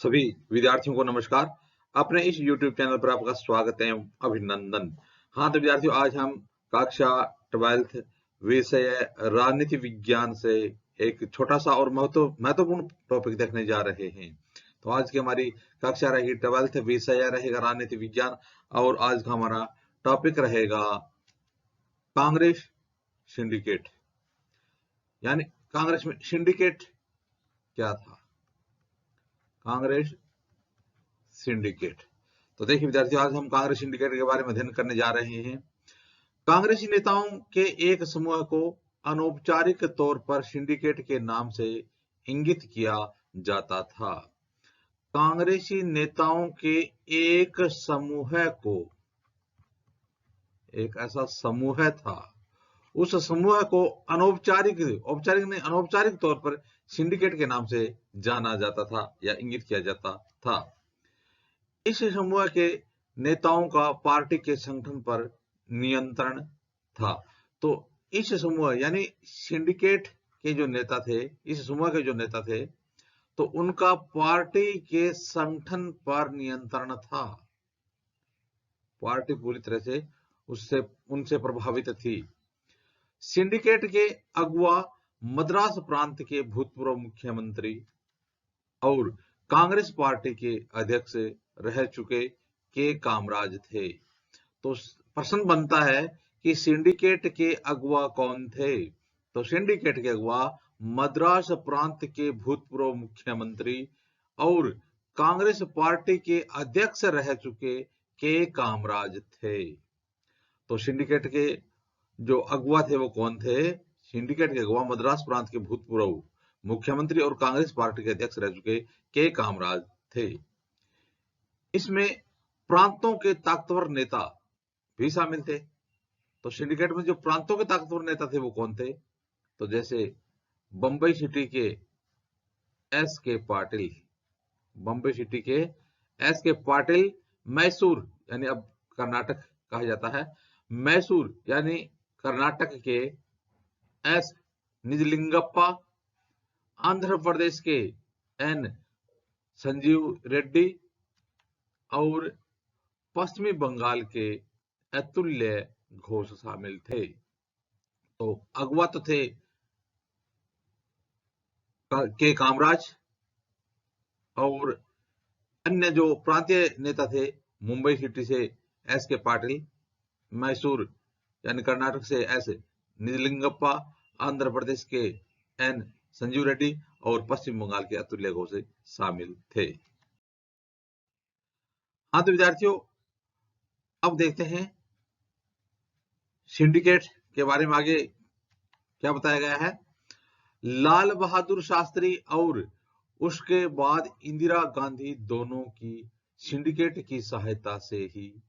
सभी विद्यार्थियों को नमस्कार। अपने इस YouTube चैनल पर आपका स्वागत है, अभिनंदन। हाँ, तो विद्यार्थियों, आज हम कक्षा 12th विषय राजनीति विज्ञान से एक छोटा-सा और महत्वपूर्ण टॉपिक देखने जा रहे हैं। तो आज की हमारी कक्षा रहेगी 12th, विषय रहेगा राजनीति विज्ञान और आज का हमारा टॉपिक रहेगा कांग्रेस सिंडिकेट। यानी कांग्रेस में सिंडिकेट क्या था? कांग्रेस सिंडिकेट। तो देखिए विद्यार्थियों, आज हम कांग्रेस सिंडिकेट के बारे में अध्ययन करने जा रहे हैं। कांग्रेसी नेताओं के एक समूह को अनौपचारिक तौर पर सिंडिकेट के नाम से इंगित किया जाता था। कांग्रेसी नेताओं के एक समूह को, एक ऐसा समूह था, उस समूह को अनौपचारिक तौर पर सिंडिकेट के नाम से जाना जाता था या इंगित किया जाता था। इस समूह के नेताओं का पार्टी के संगठन पर नियंत्रण था। तो इस समूह यानी सिंडिकेट के जो नेता थे, इस समूह के जो नेता थे, तो उनका पार्टी के संगठन पर नियंत्रण था। पार्टी पूरी तरह से उनसे प्रभावित थी। सिंडिकेट के अगुवा मद्रास प्रांत के भूतपूर्व मुख्यमंत्री और कांग्रेस पार्टी के अध्यक्ष रह चुके के कामराज थे। तो प्रश्न बनता है कि सिंडिकेट के अगुवा कौन थे? तो सिंडिकेट के अगुवा मद्रास प्रांत के भूतपूर्व मुख्यमंत्री और कांग्रेस पार्टी के अध्यक्ष रह चुके के कामराज थे। तो सिंडिकेट के जो अगुवा थे वो कौन थे? सिंडिकेट के अगुवा मद्रास प्रांत के भूतपूर्व मुख्यमंत्री और कांग्रेस पार्टी के अध्यक्ष रह चुके के कामराज थे। इसमें प्रांतों के ताकतवर नेता भी शामिल थे। तो सिंडिकेट में जो प्रांतों के ताकतवर नेता थे वो कौन थे? तो जैसे बंबई सिटी के एस के पाटिल, बंबई सिटी के एस के पाटिल, मैसूर यानी अब कर्नाटक कहा जाता है, मैसूर यानी कर्नाटक के एस निजलिंगप्पा, आंध्र प्रदेश के एन संजीव रेड्डी और पश्चिमी बंगाल के अतुल्य घोष शामिल थे। तो अगवा तो थे के कामराज और अन्य जो प्रांतीय नेता थे, मुंबई सिटी से एस के पाटिल, मैसूर यानी कर्नाटक से एस निजलिंगप्पा, आंध्र प्रदेश के एन संजीव रेड्डी और पश्चिम बंगाल के अतुल्य घोष शामिल थे। हाँ, तो विद्यार्थियों, अब देखते हैं सिंडिकेट के बारे में आगे क्या बताया गया है। लाल बहादुर शास्त्री और उसके बाद इंदिरा गांधी दोनों की सिंडिकेट की सहायता से ही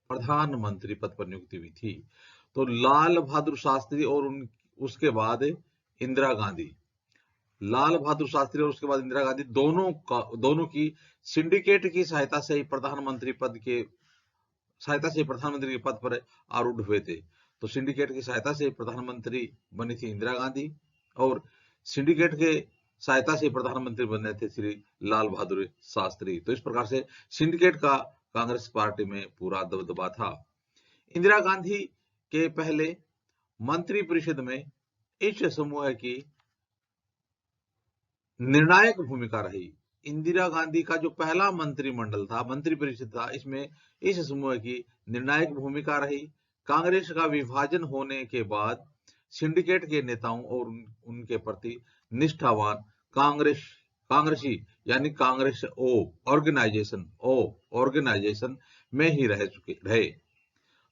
प्रधानमंत्री पद पर नियुक्ति हुई थी। तो लाल बहादुर शास्त्री और उसके बाद इंदिरा गांधी, लाल बहादुर शास्त्री और उसके बाद इंदिरा गांधी दोनों की सिंडिकेट की सहायता से ही प्रधानमंत्री के पद पर आरूढ़ हुए थे। तो सिंडिकेट की सहायता से प्रधानमंत्री बनी थी इंदिरा गांधी और सिंडिकेट के सहायता से प्रधानमंत्री बने थे श्री लाल बहादुर शास्त्री। तो इस प्रकार से सिंडिकेट का कांग्रेस पार्टी में पूरा दबदबा था। इंदिरा गांधी के पहले मंत्रिपरिषद में इस समूह की निर्णायक भूमिका रही। इंदिरा गांधी का जो पहला मंत्रिमंडल था, मंत्रिपरिषद था, इसमें इस समूह की निर्णायक भूमिका रही। कांग्रेस का विभाजन होने के बाद सिंडिकेट के नेताओं और उनके प्रति निष्ठावान कांग्रेसी यानी कांग्रेस ऑर्गेनाइजेशन में ही रहे।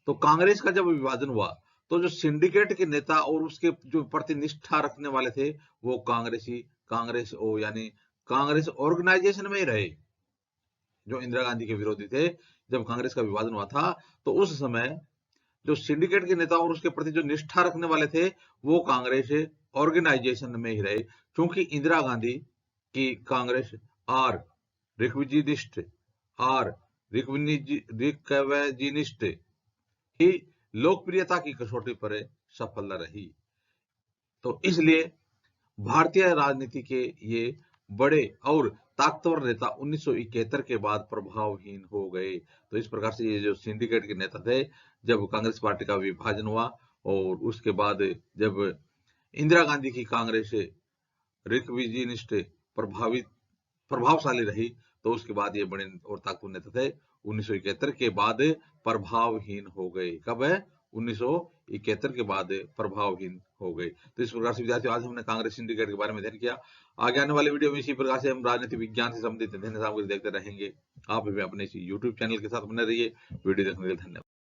तो कांग्रेस का जब विभाजन हुआ तो जो सिंडिकेट के नेता और उसके जो प्रति निष्ठा रखने वाले थे वो कांग्रेस ऑर्गेनाइजेशन में ही रहे। जो इंदिरा गांधी के विरोधी थे, जब कांग्रेस का विभाजन हुआ था तो उस समय जो सिंडिकेट के नेता और उसके प्रति जो निष्ठा रखने वाले थे वो कांग्रेस ऑर्गेनाइजेशन में ही रहे। क्योंकि इंदिरा गांधी की कांग्रेस रिक्विजिनिस्ट ही लोकप्रियता की कसौटी पर सफल रही। तो इसलिए भारतीय राजनीति के ये बड़े और ताकतवर नेता 1971 के बाद प्रभावहीन हो गए। तो इस प्रकार से ये जो सिंडिकेट के नेता थे, जब कांग्रेस पार्टी का विभाजन हुआ और उसके बाद जब इंदिरा गांधी की कांग्रेस रिकविजिनिस्ट प्रभावशाली रही, तो उसके बाद ये बड़े और ताकतवर नेता थे 1971 के बाद प्रभावहीन हो गए। कब है? 1971 के बाद प्रभावहीन हो गए। तो इस प्रकार से विद्यार्थियों, आज हमने कांग्रेस सिंडिकेट के बारे में अध्ययन किया। आगे आने वाले वीडियो में इसी प्रकार से हम राजनीति विज्ञान से संबंधित अध्ययन सामग्री देखते रहेंगे। आप भी अपने इसी यूट्यूब चैनल के साथ बने रहिए। वीडियो देखने के लिए धन्यवाद।